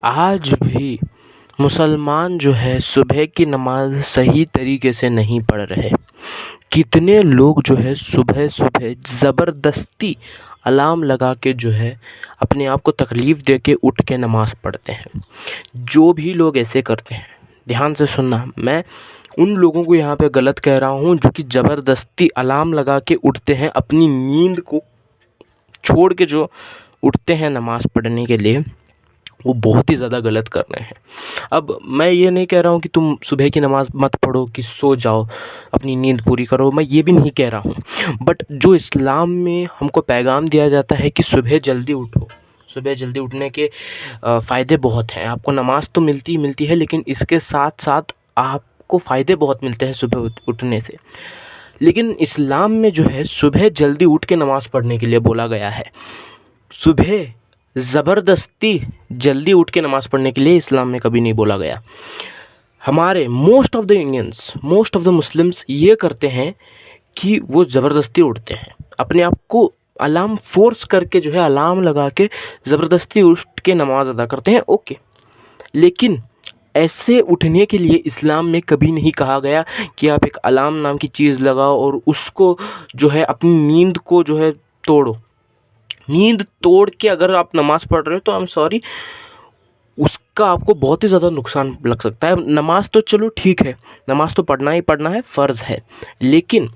आज भी मुसलमान जो है सुबह की नमाज सही तरीके से नहीं पढ़ रहे। कितने लोग जो है सुबह-सुबह ज़बरदस्ती अलार्म लगा के जो है अपने आप को तकलीफ़ दे के उठ के नमाज़ पढ़ते हैं। जो भी लोग ऐसे करते हैं, ध्यान से सुनना, मैं उन लोगों को यहाँ पे गलत कह रहा हूँ जो कि ज़बरदस्ती अलार्म लगा के उठते हैं, अपनी नींद को छोड़ के जो उठते हैं नमाज़ पढ़ने के लिए, वो बहुत ही ज़्यादा गलत कर रहे हैं। अब मैं ये नहीं कह रहा हूँ कि तुम सुबह की नमाज़ मत पढ़ो, कि सो जाओ, अपनी नींद पूरी करो, मैं ये भी नहीं कह रहा हूँ। बट जो इस्लाम में हमको पैगाम दिया जाता है कि सुबह जल्दी उठो, सुबह जल्दी उठने के फ़ायदे बहुत हैं। आपको नमाज़ तो मिलती ही मिलती है, लेकिन इसके साथ-साथ आपको फ़ायदे बहुत मिलते हैं सुबह उठने से। लेकिन इस्लाम में जो है सुबह जल्दी उठ के नमाज़ पढ़ने के लिए बोला गया है। सुबह ज़बरदस्ती जल्दी उठ के नमाज़ पढ़ने के लिए इस्लाम में कभी नहीं बोला गया। हमारे most of the Indians, most of the Muslims ये करते हैं कि वो ज़बरदस्ती उठते हैं। अपने आप को अलार्म फ़ोर्स करके जो है अलार्म लगा के ज़बरदस्ती उठ के नमाज़ अदा करते हैं, ओके। लेकिन ऐसे उठने के लिए इस्लाम में कभी नहीं कहा गया कि आप एक अलार्म नाम की चीज़ लगाओ और उसको जो है अपनी नींद को जो है तोड़ो। नींद तोड़ के अगर आप नमाज़ पढ़ रहे हो तो आई एम सॉरी, उसका आपको बहुत ही ज़्यादा नुकसान लग सकता है। नमाज़ तो चलो ठीक है, नमाज़ तो पढ़ना ही पढ़ना है, फ़र्ज़ है। लेकिन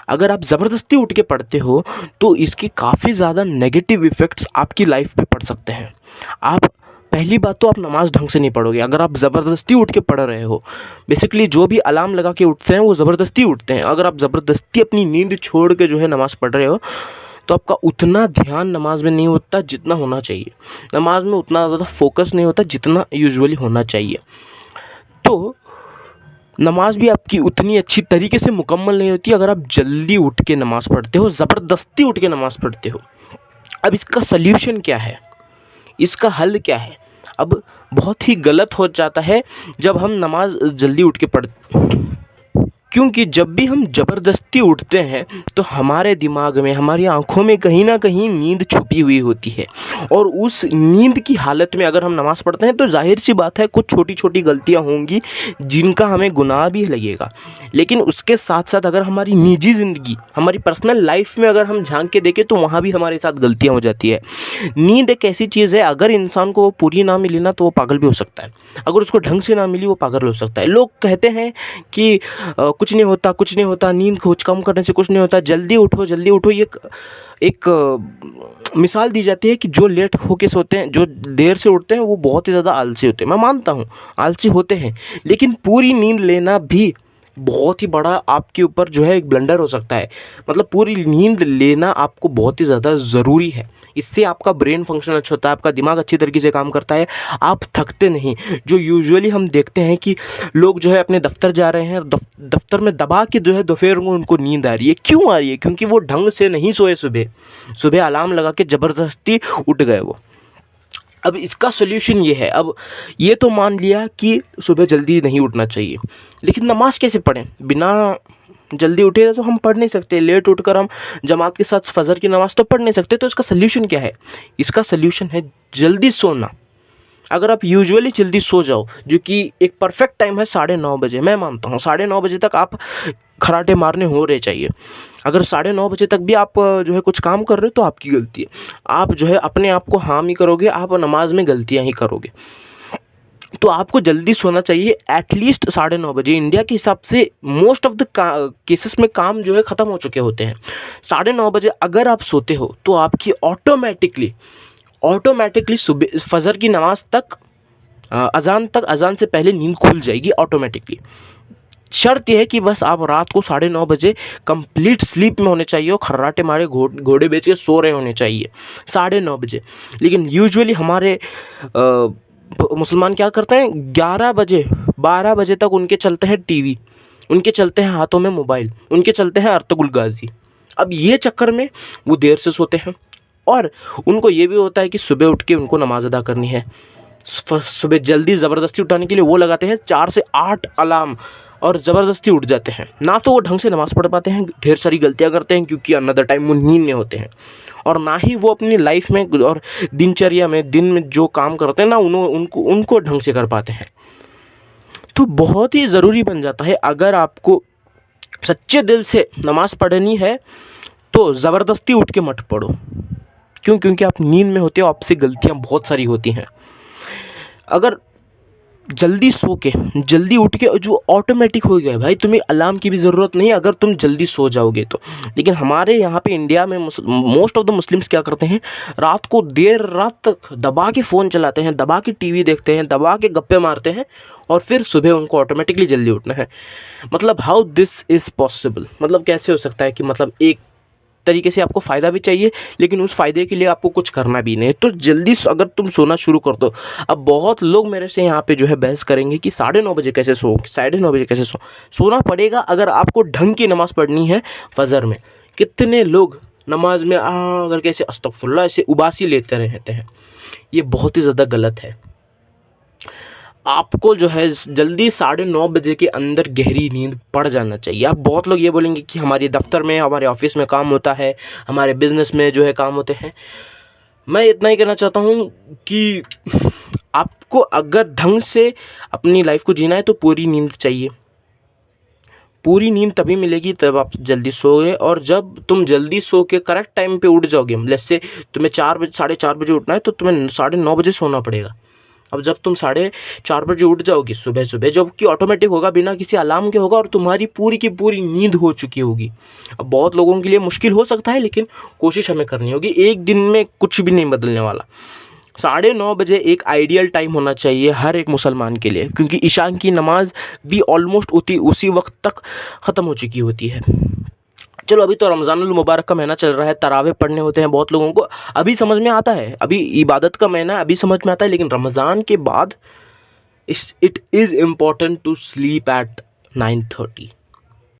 अगर आप ज़बरदस्ती उठ के पढ़ते हो तो इसके काफ़ी ज़्यादा नेगेटिव इफ़ेक्ट्स आपकी लाइफ पे पड़ सकते हैं। आप पहली बात तो आप नमाज़ ढंग से नहीं पढ़ोगे अगर आप ज़बरदस्ती उठ के पढ़ रहे हो। बेसिकली जो भी अलार्म लगा के उठते हैं वो ज़बरदस्ती उठते हैं। अगर आप ज़बरदस्ती अपनी नींद छोड़ के जो है नमाज़ पढ़ रहे हो तो आपका उतना ध्यान नमाज में नहीं होता जितना होना चाहिए। नमाज में उतना ज़्यादा फोकस नहीं होता जितना यूजुअली होना चाहिए। तो नमाज भी आपकी उतनी अच्छी तरीके से मुकम्मल नहीं होती अगर आप जल्दी उठ के नमाज़ पढ़ते हो, ज़बरदस्ती उठ के नमाज़ पढ़ते हो। अब इसका सल्यूशन क्या है? इसका हल क्या है? अब बहुत ही गलत हो जाता है जब हम नमाज जल्दी उठ के क्योंकि जब भी हम ज़बरदस्ती उठते हैं तो हमारे दिमाग में, हमारी आँखों में कहीं न कहीं नींद छुपी हुई होती है और उस नींद की हालत में अगर हम नमाज़ पढ़ते हैं तो ज़ाहिर-सी बात है कुछ छोटी-छोटी गलतियाँ होंगी जिनका हमें गुनाह भी लगेगा। लेकिन उसके साथ-साथ अगर हमारी निजी ज़िंदगी, हमारी पर्सनल लाइफ़ में अगर हम झाँक के देखें तो वहाँ भी हमारे साथ गलतियाँ हो जाती है। नींद एक ऐसी चीज़ है, अगर इंसान को वो पूरी ना मिली ना तो वो पागल भी हो सकता है। अगर उसको ढंग से ना मिली वो पागल हो सकता है। लोग कहते हैं कि कुछ नहीं होता, कुछ नहीं होता, नींद कुछ कम करने से कुछ नहीं होता, जल्दी उठो। ये एक मिसाल दी जाती है कि जो लेट होके सोते हैं, जो देर से उठते हैं वो बहुत ही ज़्यादा आलसी होते हैं। मैं मानता हूँ आलसी होते हैं, लेकिन पूरी नींद लेना भी बहुत ही बड़ा आपके ऊपर जो है एक ब्लंडर हो सकता है। मतलब पूरी नींद लेना आपको बहुत ही ज़्यादा ज़रूरी है। इससे आपका ब्रेन फंक्शन अच्छा होता है, आपका दिमाग अच्छी तरीके से काम करता है, आप थकते नहीं। जो यूजुअली हम देखते हैं कि लोग जो है अपने दफ्तर जा रहे हैं, दफ्तर में दबा के जो है दोपहर में उनको नींद आ रही है। क्यों आ रही है? क्योंकि वो ढंग से नहीं सोए सुबह अलार्म लगा के ज़बरदस्ती उठ गए वो। अब इसका सॉल्यूशन ये है, अब ये तो मान लिया कि सुबह जल्दी नहीं उठना चाहिए, लेकिन नमाज़ कैसे पढ़ें? बिना जल्दी उठे तो हम पढ़ नहीं सकते। लेट उठकर हम जमात के साथ फ़जर की नमाज़ तो पढ़ नहीं सकते। तो इसका सॉल्यूशन क्या है? इसका सॉल्यूशन है जल्दी सोना। अगर आप यूजुअली जल्दी सो जाओ, जो कि एक परफेक्ट टाइम है 9:30 बजे, मैं मानता हूँ 9:30 बजे तक आप खर्राटे मारने हो रहे चाहिए। अगर 9:30 बजे तक भी आप जो है कुछ काम कर रहे हो तो आपकी गलती है। आप जो है अपने आप को हार्म ही करोगे, आप नमाज में गलतियाँ ही करोगे। तो आपको जल्दी सोना चाहिए, एटलीस्ट 9:30 बजे। इंडिया के हिसाब से मोस्ट ऑफ द केसेस में काम जो है ख़त्म हो चुके होते हैं। 9:30 बजे अगर आप सोते हो तो आपकी ऑटोमेटिकली सुबह फ़जर की नमाज़ तक, अज़ान से पहले नींद खुल जाएगी ऑटोमेटिकली। शर्त यह है कि बस आप रात को 9:30 बजे कंप्लीट स्लीप में होने चाहिए और खर्राटे मारे घोड़े बेच के सो रहे होने चाहिए 9:30 बजे। लेकिन यूजुअली हमारे मुसलमान क्या करते हैं, 11 बजे 12 बजे तक उनके चलते हैं टीवी, उनके चलते हैं हाथों में मोबाइल, उनके चलते हैं अर्तुगरुल गाज़ी। अब ये चक्कर में वो देर से सोते हैं और उनको ये भी होता है कि सुबह उठ के उनको नमाज़ अदा करनी है। सुबह जल्दी ज़बरदस्ती उठाने के लिए वो लगाते हैं 4 से 8 अलार्म और ज़बरदस्ती उठ जाते हैं। ना तो वो ढंग से नमाज़ पढ़ पाते हैं, ढेर सारी गलतियाँ करते हैं क्योंकि अनदर टाइम वो नींद में होते हैं, और ना ही वो अपनी लाइफ में और दिनचर्या में दिन में जो काम करते हैं ना उनको ढंग से कर पाते हैं। तो बहुत ही ज़रूरी बन जाता है, अगर आपको सच्चे दिल से नमाज़ पढ़नी है तो ज़बरदस्ती उठ के मत पढ़ो। क्यों? क्योंकि आप नींद में होते हो, आपसे गलतियाँ बहुत सारी होती हैं। अगर जल्दी सो के जल्दी उठ के जो ऑटोमेटिक हो गया भाई, तुम्हें अलार्म की भी ज़रूरत नहीं अगर तुम जल्दी सो जाओगे तो। लेकिन हमारे यहाँ पे इंडिया में मोस्ट ऑफ द मुस्लिम्स क्या करते हैं, रात को देर रात तक दबा के फ़ोन चलाते हैं, दबा के टीवी देखते हैं, दबा के गप्पे मारते हैं, और फिर सुबह उनको ऑटोमेटिकली जल्दी उठना है। मतलब हाउ दिस इज़ पॉसिबल, मतलब कैसे हो सकता है कि मतलब एक तरीके से आपको फ़ायदा भी चाहिए लेकिन उस फ़ायदे के लिए आपको कुछ करना भी नहीं, तो जल्दी अगर तुम सोना शुरू कर दो। अब बहुत लोग मेरे से यहाँ पे जो है बहस करेंगे कि 9:30 बजे कैसे सो, 9:30 बजे कैसे सोना पड़ेगा अगर आपको ढंग की नमाज़ पढ़नी है फजर में। कितने लोग नमाज में अगर कैसे अस्तगफुरुल्लाह ऐसे उबासी लेते रहते हैं, ये बहुत ही ज़्यादा गलत है। आपको जो है जल्दी 9:30 बजे के अंदर गहरी नींद पड़ जाना चाहिए। अब बहुत लोग ये बोलेंगे कि हमारे दफ्तर में, हमारे ऑफिस में काम होता है, हमारे बिज़नेस में जो है काम होते हैं। मैं इतना ही कहना चाहता हूँ कि आपको अगर ढंग से अपनी लाइफ को जीना है तो पूरी नींद चाहिए। पूरी नींद तभी मिलेगी तब आप जल्दी सोओगे, और जब तुम जल्दी सो के करेक्ट टाइम पे उठ जाओगे, लेट्स से तुम्हें 4 बजे 4:30 बजे उठना है तो तुम्हें 9:30 बजे सोना पड़ेगा। अब जब तुम 4:30 बजे उठ जाओगी सुबह सुबह, जो कि ऑटोमेटिक होगा, बिना किसी अलार्म के होगा, और तुम्हारी पूरी की पूरी नींद हो चुकी होगी। अब बहुत लोगों के लिए मुश्किल हो सकता है लेकिन कोशिश हमें करनी होगी, एक दिन में कुछ भी नहीं बदलने वाला। 9:30 बजे एक आइडियल टाइम होना चाहिए हर एक मुसलमान के लिए, क्योंकि ईशा की नमाज भी ऑलमोस्ट उसी वक्त तक ख़त्म हो चुकी होती है। चलो अभी तो रमज़ानुल मुबारक का महीना चल रहा है, तरावे पढ़ने होते हैं बहुत लोगों को, अभी समझ में आता है, अभी इबादत का महीना है, अभी समझ में आता है। लेकिन रमज़ान के बाद it is important to sleep at 9:30।